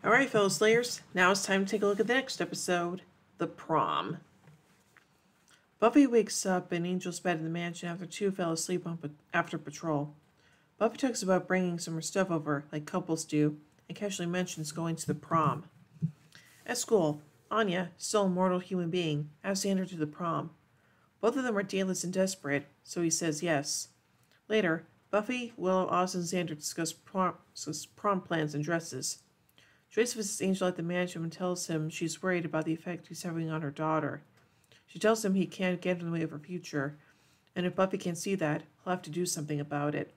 Alright, fellow Slayers, now it's time to take a look at the next episode, The Prom. Buffy wakes up in Angel's bed in the mansion after two fell asleep after patrol. Buffy talks about bringing some of her stuff over, like couples do, and casually mentions going to the prom. At school, Anya, still a mortal human being, asks Xander to the prom. Both of them are dateless and desperate, so he says yes. Later, Buffy, Willow, Oz, and Xander discuss prom plans and dresses. Joyce visits Angel at the mansion and tells him she's worried about the effect he's having on her daughter. She tells him he can't get in the way of her future, and if Buffy can't see that, he'll have to do something about it.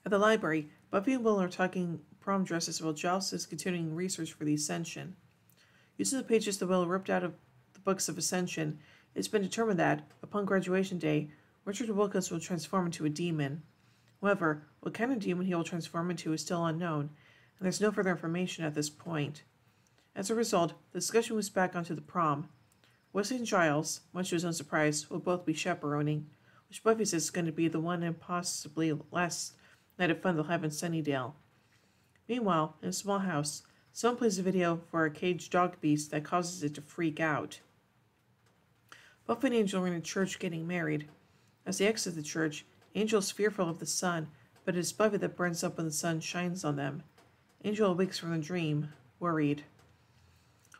At the library, Buffy and Willow are talking prom dresses while Giles is continuing research for the Ascension. Using the pages that Willow ripped out of the books of Ascension, it's been determined that, upon graduation day, Richard Wilkins will transform into a demon. However, what kind of demon he will transform into is still unknown, and there's no further information at this point. As a result, the discussion moves back onto the prom. Wesley and Giles, much to his own surprise, will both be chaperoning, which Buffy says is going to be the one and possibly last night of fun they'll have in Sunnydale. Meanwhile, in a small house, someone plays a video for a caged dog beast that causes it to freak out. Buffy and Angel are in a church getting married. As they exit the church, Angel is fearful of the sun, but it is Buffy that burns up when the sun shines on them. Angel awakes from the dream, worried.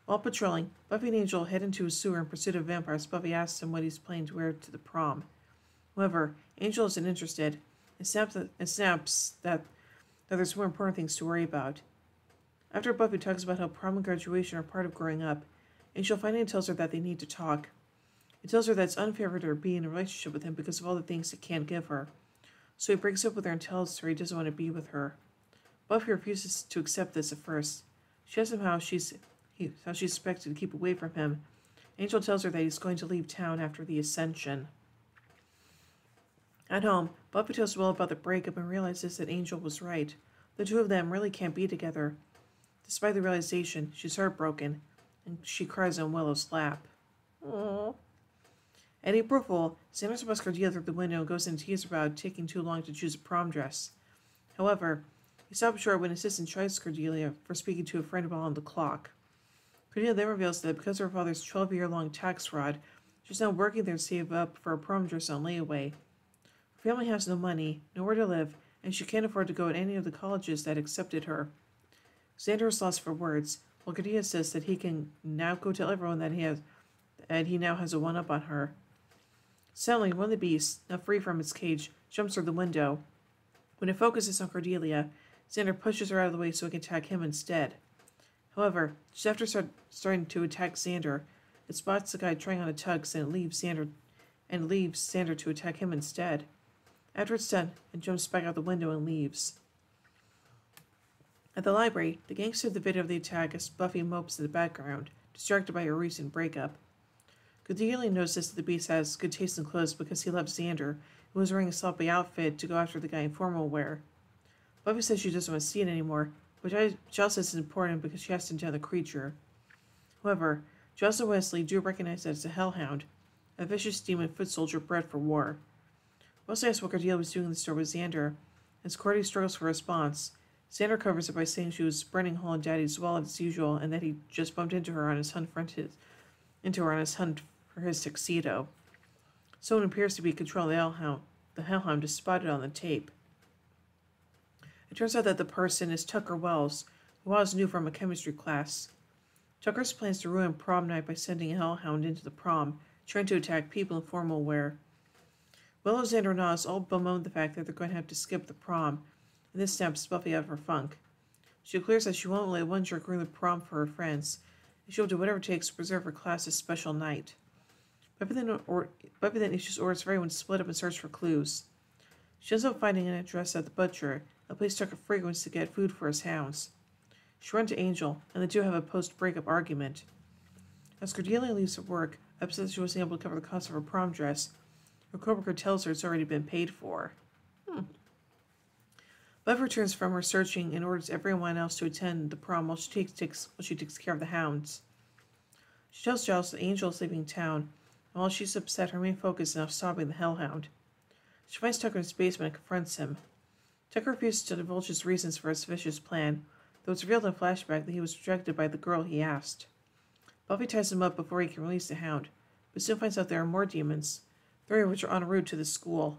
While patrolling, Buffy and Angel head into a sewer in pursuit of vampires. Buffy asks him what he's planning to wear to the prom. However, Angel isn't interested and snaps that there's more important things to worry about. After Buffy talks about how prom and graduation are part of growing up, Angel finally tells her that they need to talk. He tells her that it's unfair for her to be in a relationship with him because of all the things he can't give her. So he breaks up with her and tells her he doesn't want to be with her. Buffy refuses to accept this at first. She asks him how she's expected to keep away from him. Angel tells her that he's going to leave town after the Ascension. At home, Buffy tells Willow about the breakup and realizes that Angel was right. The two of them really can't be together. Despite the realization, she's heartbroken, and she cries on Willow's lap. Aww. At April Fool, Xander spots Cordelia through the window and goes into tears about taking too long to choose a prom dress. However, he stops short when assistant tries Cordelia for speaking to a friend about on the clock. Cordelia then reveals that because of her father's 12-year-long tax fraud, she's now working there to save up for a prom dress on layaway. Her family has no money, nowhere to live, and she can't afford to go to any of the colleges that accepted her. Xander is lost for words, while Cordelia says that he can now go tell everyone that he now has a one-up on her. Suddenly, one of the beasts, now free from its cage, jumps through the window. When it focuses on Cordelia, Xander pushes her out of the way so he can attack him instead. However, just after starting to attack Xander, it spots the guy trying on a tux and leaves Xander to attack him instead. After it's done, it jumps back out the window and leaves. At the library, the gang stood the video of the attack as Buffy mopes in the background, distracted by her recent breakup. Cordelia notices that the beast has good taste in clothes because he loves Xander, who was wearing a sloppy outfit to go after the guy in formal wear. Buffy says she doesn't want to see it anymore, but Giles says it's important because she has to down the creature. However, Giles and Wesley do recognize that it's a hellhound, a vicious demon foot soldier bred for war. Wesley asks what Cordelia was doing in the store with Xander. As Cordy struggles for a response, Xander covers it by saying she was burning a hole in Daddy's wallet as usual and that he just bumped into her on his hunt for his tuxedo. Someone appears to be controlling the hellhound is spotted on the tape. It turns out that the person is Tucker Wells, who Oz knew from a chemistry class. Tucker's plans to ruin prom night by sending a hellhound into the prom, trying to attack people in formal wear. Willow, Xander, and Oz all bemoan the fact that they're going to have to skip the prom, and this snaps Buffy out of her funk. She declares that she won't let one jerk ruin the prom for her friends, and she'll do whatever it takes to preserve her class's special night. Buffy then issues orders for everyone to split up and search for clues. She ends up finding an address at the butcher, a place Tucker frequents to get food for his hounds. She runs to Angel, and the two have a post-breakup argument. As Cordelia leaves for work, upset that she wasn't able to cover the cost of her prom dress, her coworker tells her it's already been paid for. Buffy returns from her searching and orders everyone else to attend the prom while she takes care of the hounds. She tells Giles that Angel is leaving town, and while she's upset, her main focus is now stopping the hellhound. She finds Tucker in his basement and confronts him. Tucker refuses to divulge his reasons for his vicious plan, though it's revealed in flashback that he was rejected by the girl he asked. Buffy ties him up before he can release the hound, but soon finds out there are more demons, 3 of which are en route to the school.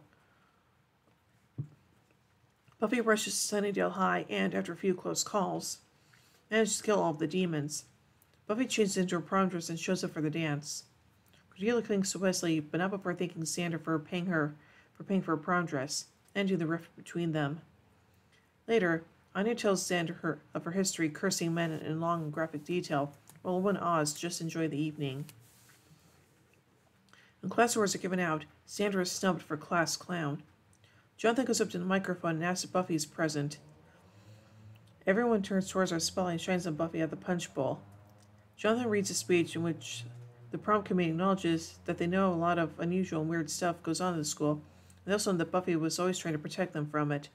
Buffy rushes to Sunnydale High and, after a few close calls, manages to kill all of the demons. Buffy changes into her prom dress and shows up for the dance. Cordelia clings to Wesley, but not before thanking Xander for paying for a prom dress, ending the rift between them. Later, Anya tells Xander of her history, cursing men in long and graphic detail, while Owen and Oz just enjoy the evening. When class awards are given out, Xander is snubbed for class clown. Jonathan goes up to the microphone and asks if Buffy is present. Everyone turns towards our spotlight and shines on Buffy at the punch bowl. Jonathan reads a speech in which the prom committee acknowledges that they know a lot of unusual and weird stuff goes on in the school, and also that Buffy was always trying to protect them from it.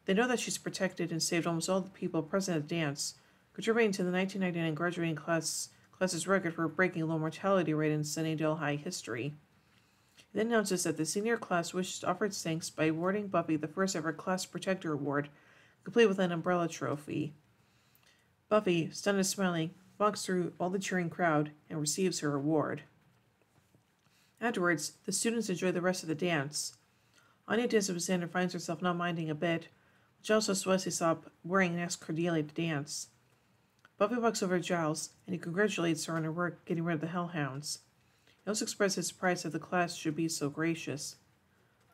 They know that she's protected and saved almost all the people present at the dance, contributing to the 1999 graduating class's record for breaking a low mortality rate in Sunnydale High history. He then announces that the senior class wishes to offer its thanks by awarding Buffy the first ever Class Protector Award, complete with an umbrella trophy. Buffy, stunned and smiling, walks through all the cheering crowd and receives her award. Afterwards, the students enjoy the rest of the dance. Anya dances with Xander finds herself not minding a bit, which also Wesley stop worrying and asks Cordelia to dance. Buffy walks over to Giles, and he congratulates her on her work getting rid of the Hellhounds. He also expresses surprise that the class should be so gracious.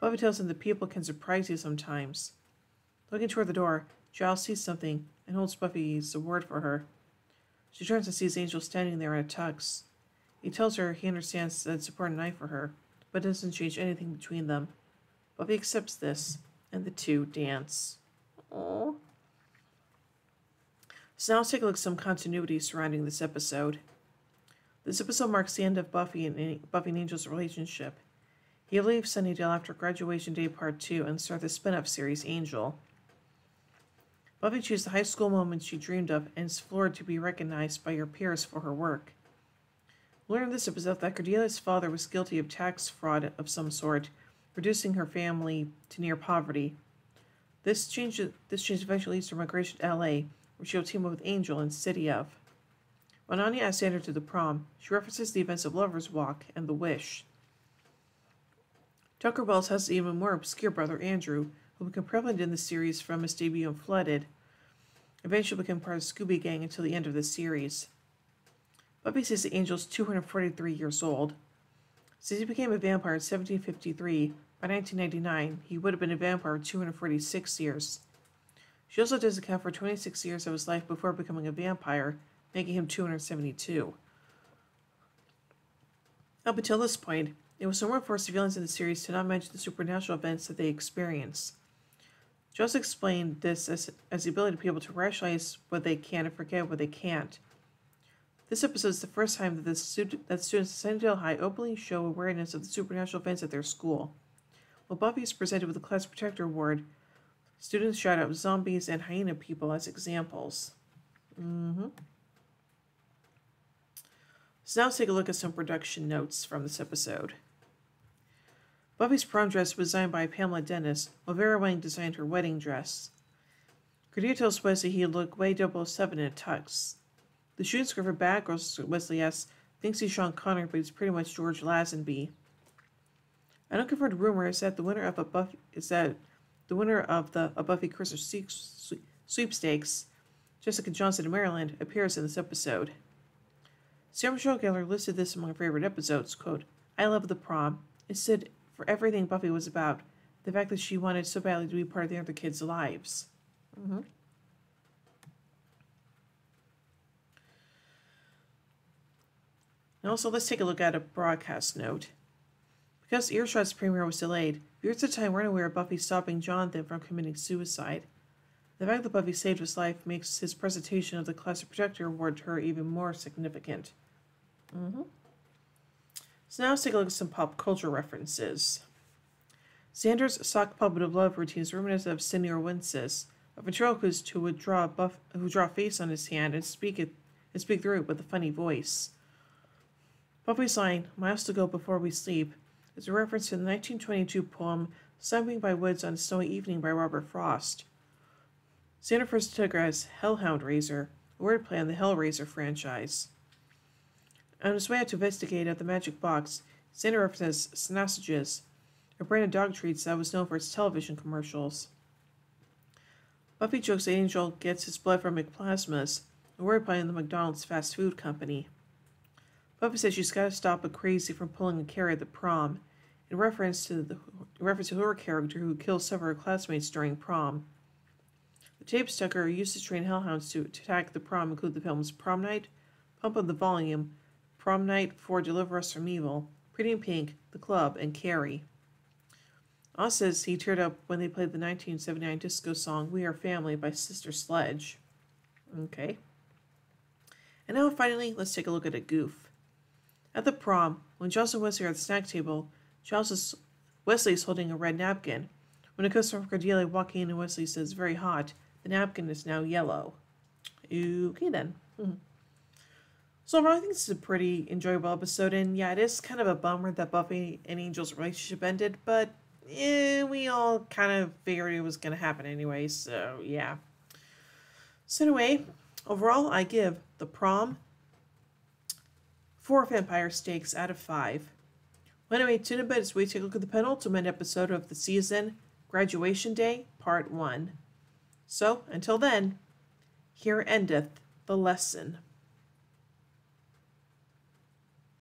Buffy tells him that people can surprise you sometimes. Looking toward the door, Giles sees something and holds Buffy's award for her. She turns and sees Angel standing there in a tux. He tells her he understands that it's a important night for her, but doesn't change anything between them. Buffy accepts this, and the two dance. Aww. So now let's take a look at some continuity surrounding this episode. This episode marks the end of Buffy and Angel's relationship. He leaves Sunnydale after Graduation Day Part 2 and starts the spin-off series Angel. Buffy chooses the high school moment she dreamed of and is floored to be recognized by her peers for her work. We learn in this episode that Cordelia's father was guilty of tax fraud of some sort, reducing her family to near poverty. This change eventually leads to her migration to L.A., where she will team up with Angel in City of. When Anya asks Xander to the prom, she references the events of Lover's Walk and The Wish. Tucker Wells has an even more obscure brother, Andrew, who became prevalent in the series from his debut in Flooded, eventually became part of Scooby Gang until the end of the series. Buffy says that Angel's 243 years old. Since he became a vampire in 1753, by 1999, he would have been a vampire 246 years. She also does account for 26 years of his life before becoming a vampire, making him 272. Up until this point, it was normal for civilians in the series to not mention the supernatural events that they experience. She also explained this as the ability to be able to rationalize what they can and forget what they can't. This episode is the first time that students at Sunnydale High openly show awareness of the supernatural events at their school. While Buffy is presented with the Class Protector Award, students shout out zombies and hyena people as examples. So now let's take a look at some production notes from this episode. Buffy's prom dress was designed by Pamela Dennis, while Vera Wang designed her wedding dress. Cordelia tells Wesley he'd look way 007 in a tux. The shooting script for Bad Girls, Wesley asks, thinks he's Sean Connery, but he's pretty much George Lazenby. An unconfirmed rumor is that the winner of a Buffy Christmas sweepstakes, Jessica Johnson of Maryland, appears in this episode. Sarah Michelle Gellar listed this among her favorite episodes, quote, I love the prom. It stood for everything Buffy was about, the fact that she wanted so badly to be part of the other kids' lives. And also, let's take a look at a broadcast note. Because Earshot's premiere was delayed, viewers at the time weren't aware of Buffy stopping Jonathan from committing suicide. The fact that Buffy saved his life makes his presentation of the Class Protector Award to her even more significant. So now let's take a look at some pop culture references. Xander's sock puppet of love routine is reminiscent of Sidney Orwinsis, a ventriloquist who would draw a face on his hand and speak through it with a funny voice. Buffy's line, "Miles to go before we sleep," is a reference to the 1922 poem Slumbering by Woods on a Snowy Evening by Robert Frost. Xander first took her as Hellhound Razor, a wordplay on the Hellraiser franchise. On his way out to investigate at the magic box, Xander references Snossages, a brand of dog treats that was known for its television commercials. Buffy jokes that Angel gets his blood from McPlasmas, a wordplay on the McDonald's fast food company. Buffy says she's got to stop a crazy from pulling a Carrie at the prom, in reference to her character who kills several classmates during prom. The tape stucker used to train hellhounds to attack the prom include the films Prom Night, Pump Up the Volume, Prom Night for Deliver Us from Evil, Pretty in Pink, The Club, and Carrie. Oz says he teared up when they played the 1979 disco song We Are Family by Sister Sledge. Okay. And now finally, let's take a look at a goof. At the prom, when Giles and Wesley are at the snack table, Wesley is holding a red napkin. When it comes from Cordelia walking in and Wesley says, very hot, the napkin is now yellow. Okay then. So overall, I think this is a pretty enjoyable episode, and yeah, it is kind of a bummer that Buffy and Angel's relationship ended, but we all kind of figured it was going to happen anyway, so yeah. So anyway, overall, I give The Prom 4 vampire steaks out of 5. Well, anyway, tune in a bit as we take a look at the penultimate episode of the season, Graduation Day, Part 1. So, until then, here endeth the lesson.